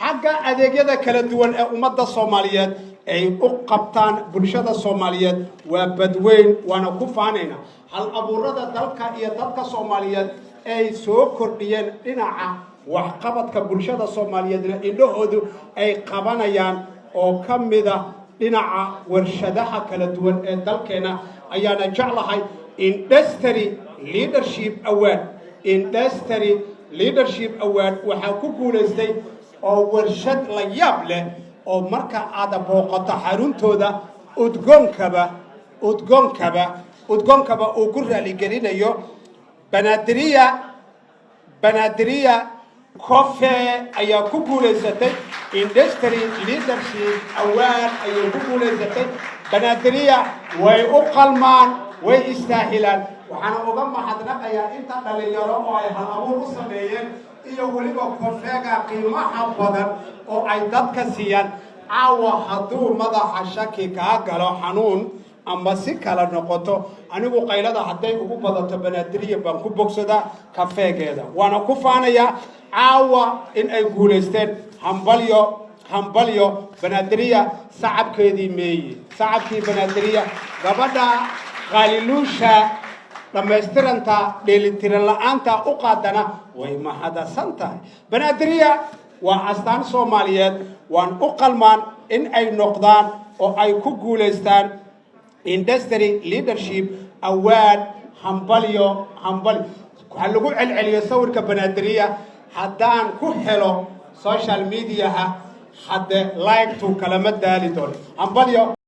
حاجة أديجدا كلا دوان أمة الصوماليات أي أقبطان بنشادة الصوماليات وبدوين وأنا كفانينا هل أبو رضا دلك يدلك الصوماليات أي سوكرديان إنعا وحقبت كبنشادة الصوماليات إنه هدو أي قبانيان أو كمدا إنعا ورشدها كلا دوان دلكنا أيانا جعلها industry leadership award waxaa ku guuleystay oo warshad la yaab leh oo marka aad booqato xaruntooda udgoonkaba uu ku raali gelinayo Banadiriya Coffee ayaa ku guuleysatay industry leadership award ayaa ku guuleysatay Banadiriya way u qalmaan way istaahilaan waxaan uga mahadnaqayaa inta dhalinyaro oo ay hal abuur u sameeyeen iyo waliba kofeega qiimaha badan oo ay dadka siiyaan caawa hadduu madaxa shaki kaa galo xanuun ama si kala noqoto anigu qaylada hadday ugu badato Banadiriya baan ku bogsadaa kafeegeeda waana ku faanayaa caawa in ay guuleysteen hambalyo Banadiriya sacabkeedii meeyey sacabkii Banadiriya gabadha qaaliluusha dhammaystiranta dheelitiran la'aanta u qaadana way mahadsan tahay Banadiriya waa astaan Soomaaliyeed waan u qalmaan in ay noqdaan oo ay ku guuleystaan industry leadership award hambalyo waxa lagu celceliyo sawirka Banadiriya haddaan ku helo social media hadda like to kalama daali doon hambalyo